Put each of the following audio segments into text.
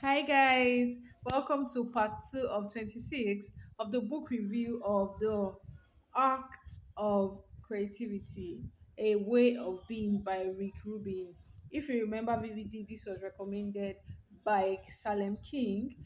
Hi guys, welcome to part 2 of 26 of the book review of The Act of Creativity, A Way of Being by Rick Rubin. If you remember vividly, this was recommended by Salem King,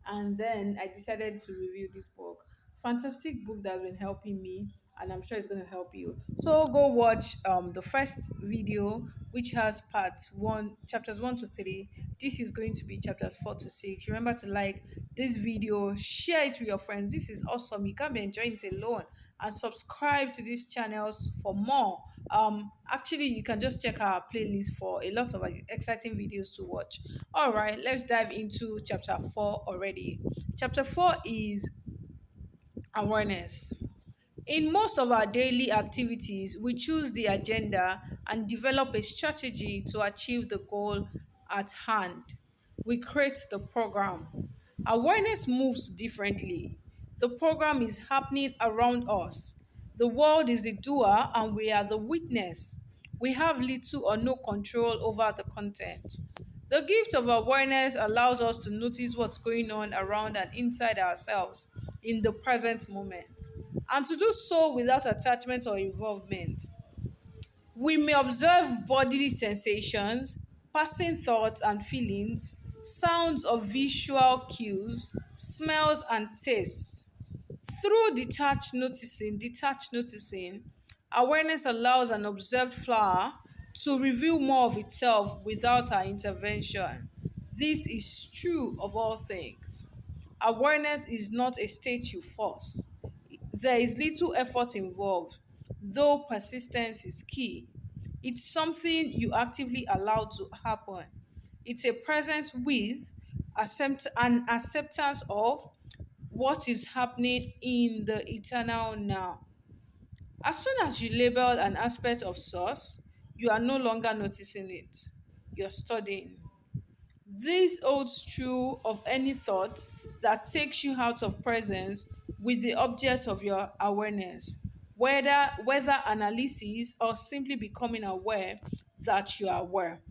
and then I decided to review this book. Fantastic book that's been helping me, and I'm sure it's going to help you. So go watch the first video, which has parts one, chapters 1 to 3. This is going to be chapters 4 to 6. Remember to like this video, share it with your friends. This is awesome. You can't be enjoying it alone. And subscribe to these channels for more. Actually, you can just check our playlist for a lot of exciting videos to watch. All right, let's dive into chapter 4 already. Chapter 4 is awareness. In most of our daily activities, we choose the agenda and develop a strategy to achieve the goal at hand. We create the program. Awareness moves differently. The program is happening around us. The world is the doer and we are the witness. We have little or no control over the content. The gift of awareness allows us to notice what's going on around and inside ourselves in the present moment, and to do so without attachment or involvement. We may observe bodily sensations, passing thoughts and feelings, sounds or visual cues, smells and tastes. Through detached noticing, awareness allows an observed flower to reveal more of itself without our intervention. This is true of all things. Awareness is not a state you force. There is little effort involved, though persistence is key. It's something you actively allow to happen. It's a presence with an acceptance of what is happening in the eternal now. As soon as you label an aspect of source, you are no longer noticing it. You're studying. This holds true of any thought that takes you out of presence with the object of your awareness, whether analysis or simply becoming aware that you are aware.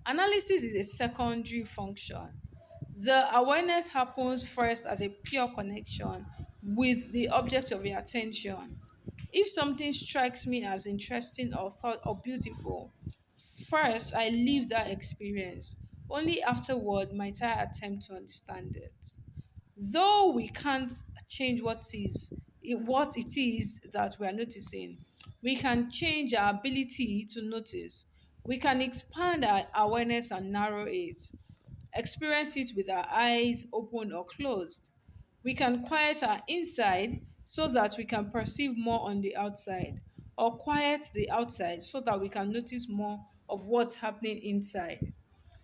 Analysis is a secondary function. The awareness happens first as a pure connection with the object of your attention. If something strikes me as interesting or thought or beautiful, first I live that experience. Only afterward might I attempt to understand it. Though we can't change what it is that we are noticing, we can change our ability to notice. We can expand our awareness and narrow it, experience it with our eyes open or closed. We can quiet our inside so that we can perceive more on the outside, or quiet the outside so that we can notice more of what's happening inside.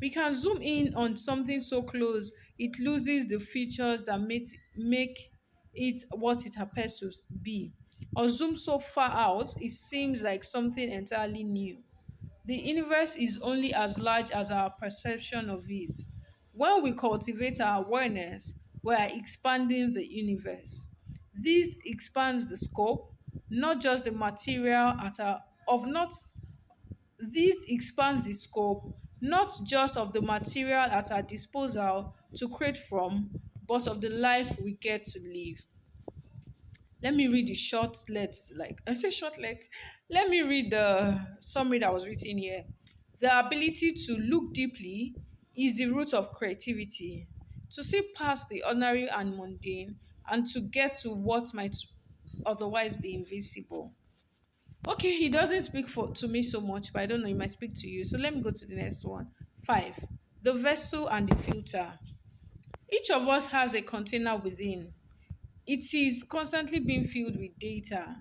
We can zoom in on something so close it loses the features that make it what it appears to be, or zoom so far out it seems like something entirely new. The universe is only as large as our perception of it. When we cultivate our awareness, we are expanding the universe. This expands the scope, not just the material at our of not this expands the scope not just of the material at our disposal to create from, but of the life we get to live. Let me read the shortlet, like I say shortlet. Let me read the summary that was written here. The ability to look deeply is the root of creativity. To see past the ordinary and mundane and to get to what might otherwise be invisible. Okay, he doesn't speak for to me so much, but I don't know, he might speak to you. So let me go to the next one. 5. The vessel and the filter. Each of us has a container within. It is constantly being filled with data.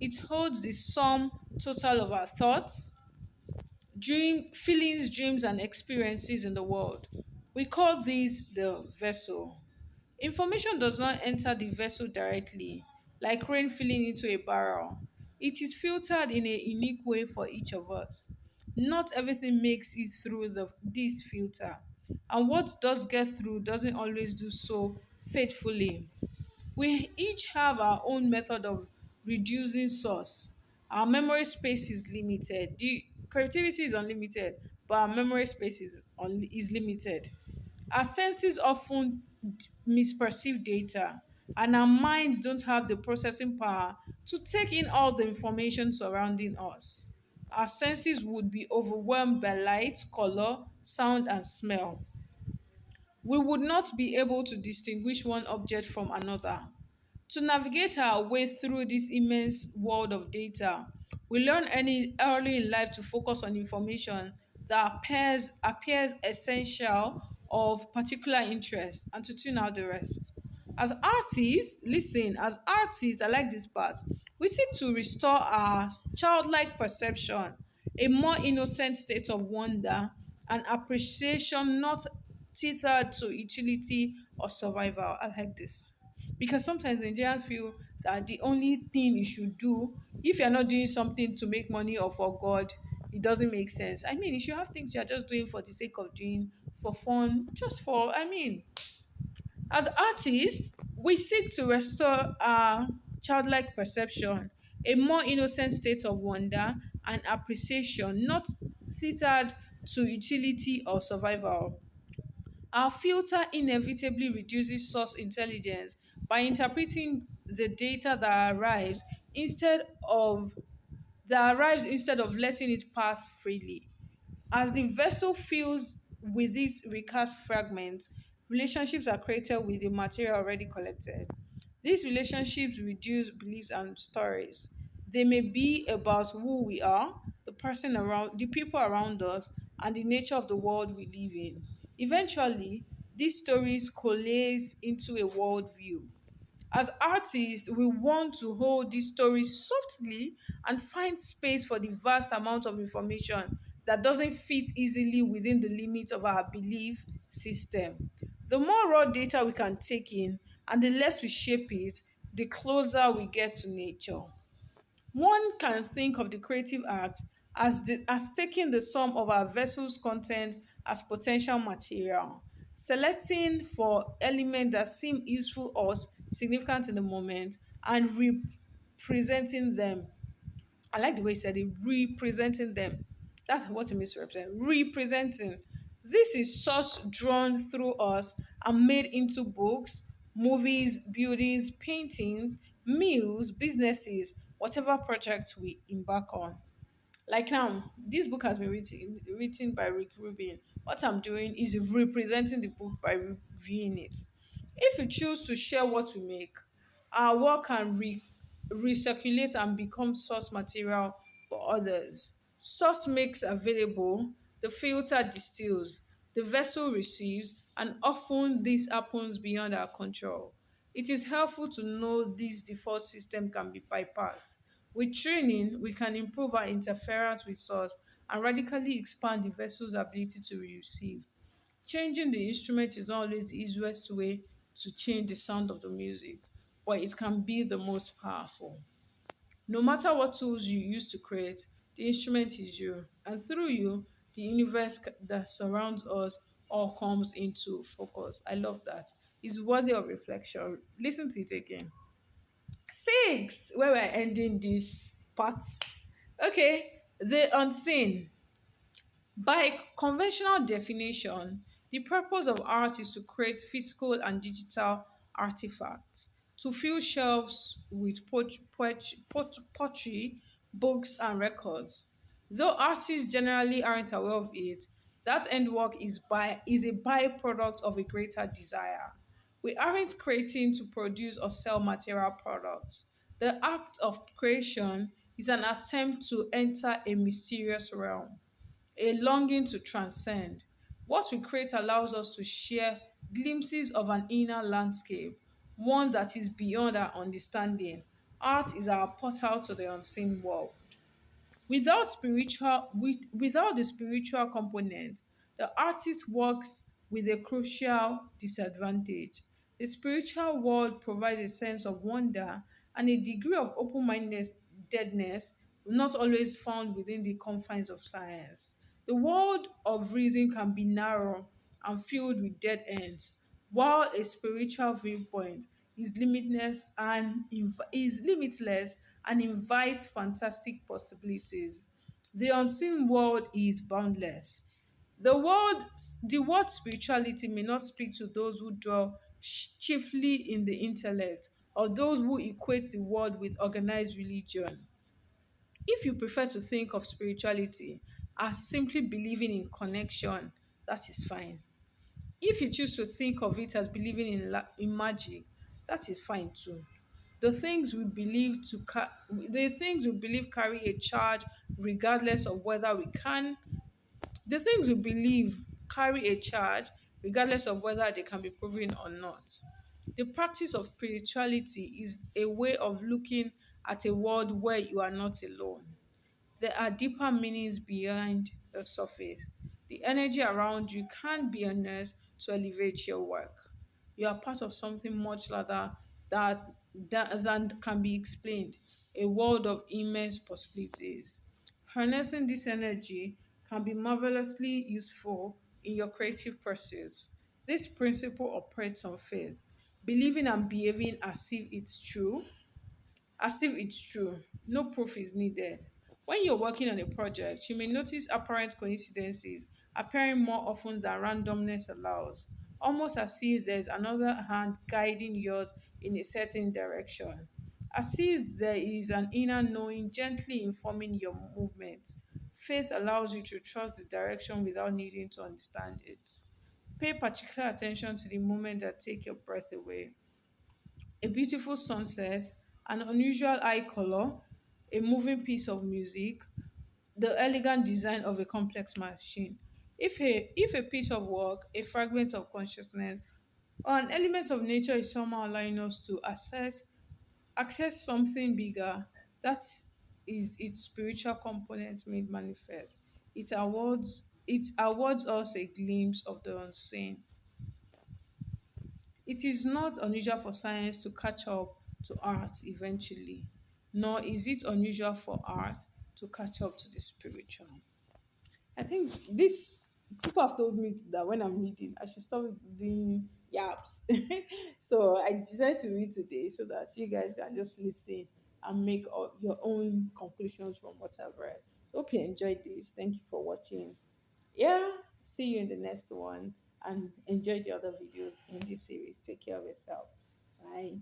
It holds the sum total of our thoughts, feelings, dreams, and experiences in the world. We call this the vessel. Information does not enter the vessel directly, like rain filling into a barrel. It is filtered in a unique way for each of us. Not everything makes it through this filter, and what does get through doesn't always do so faithfully. We each have our own method of reducing source. Our memory space is limited. The creativity is unlimited, but our memory space is is limited. Our senses often misperceive data, and our minds don't have the processing power to take in all the information surrounding us. Our senses would be overwhelmed by light, color, sound, and smell. We would not be able to distinguish one object from another. To navigate our way through this immense world of data, we learn early in life to focus on information that appears essential of particular interest and to tune out the rest. As artists, I like this part, we seek to restore our childlike perception, a more innocent state of wonder and appreciation not tethered to utility or survival. I like this. Because sometimes Nigerians feel that the only thing you should do, if you're not doing something to make money or for God, it doesn't make sense. I mean, you should have things you're just doing for the sake of doing, for fun, just for, I mean, as artists, we seek to restore our childlike perception, a more innocent state of wonder and appreciation, not tethered to utility or survival. Our filter inevitably reduces source intelligence by interpreting the data that arrives instead of letting it pass freely. As the vessel fills with these recast fragments, relationships are created with the material already collected. These relationships reduce beliefs and stories. They may be about who we are, the people around us, and the nature of the world we live in. Eventually, these stories coalesce into a worldview. As artists, we want to hold these stories softly and find space for the vast amount of information that doesn't fit easily within the limits of our belief system. The more raw data we can take in and the less we shape it, the closer we get to nature. One can think of the creative act as taking the sum of our vessel's content as potential material, selecting for elements that seem useful or significant in the moment, and representing them. I like the way he said it, representing them. That's what it means to represent. Representing. This is source drawn through us and made into books, movies, buildings, paintings, mills, businesses, whatever project we embark on. Like now, this book has been written by Rick Rubin. What I'm doing is representing the book by reviewing it. If we choose to share what we make, our work can recirculate and become source material for others. Source makes available, the filter distills, the vessel receives, and often this happens beyond our control. It is helpful to know this default system can be bypassed. With training, we can improve our interference with source and radically expand the vessel's ability to receive. Changing the instrument is not always the easiest way to change the sound of the music, but it can be the most powerful. No matter what tools you use to create, the instrument is you, and through you, the universe that surrounds us all comes into focus. I love that. It's worthy of reflection. Listen to it again. Six, where we're ending this part. Okay, the unseen. By conventional definition, the purpose of art is to create physical and digital artifacts, to fill shelves with pottery, books, and records. Though artists generally aren't aware of it, that end work is a byproduct of a greater desire. We aren't creating to produce or sell material products. The act of creation is an attempt to enter a mysterious realm, a longing to transcend. What we create allows us to share glimpses of an inner landscape, one that is beyond our understanding. Art is our portal to the unseen world. Without the spiritual component, the artist works with a crucial disadvantage. The spiritual world provides a sense of wonder and a degree of open-mindedness not always found within the confines of science. The world of reason can be narrow and filled with dead ends, while a spiritual viewpoint is limitless and invites fantastic possibilities. The unseen world is boundless. The word spirituality may not speak to those who dwell chiefly in the intellect or those who equate the word with organized religion. If you prefer to think of spirituality as simply believing in connection, that is fine. If you choose to think of it as believing in magic, that is fine too. The things we believe carry a charge regardless of whether we can the things we believe carry a charge regardless of whether they can be proven or not. The practice of spirituality is a way of looking at a world where you are not alone. There are deeper meanings behind the surface. The energy around you can be honest to elevate your work. You are part of something much larger than can be explained, a world of immense possibilities. Harnessing this energy can be marvelously useful in your creative pursuits. This principle operates on faith, believing and behaving as if it's true. No proof is needed. When you're working on a project, you may notice apparent coincidences appearing more often than randomness allows, almost as if there's another hand guiding yours in a certain direction, as if there is an inner knowing gently informing your movements. Faith allows you to trust the direction without needing to understand it. Pay particular attention to the moment that take your breath away, a beautiful sunset, an unusual eye color, a moving piece of music, the elegant design of a complex machine. If a piece of work, a fragment of consciousness, or an element of nature is somehow allowing us to access something bigger, that is its spiritual component made manifest. It awards us a glimpse of the unseen. It is not unusual for science to catch up to art eventually, nor is it unusual for art to catch up to the spiritual. I think this people have told me that when I'm reading, I should stop doing yaps. So I decided to read today so that you guys can just listen and make your own conclusions from what I've read. So hope you enjoyed this. Thank you for watching. Yeah, see you in the next one and enjoy the other videos in this series. Take care of yourself. Bye.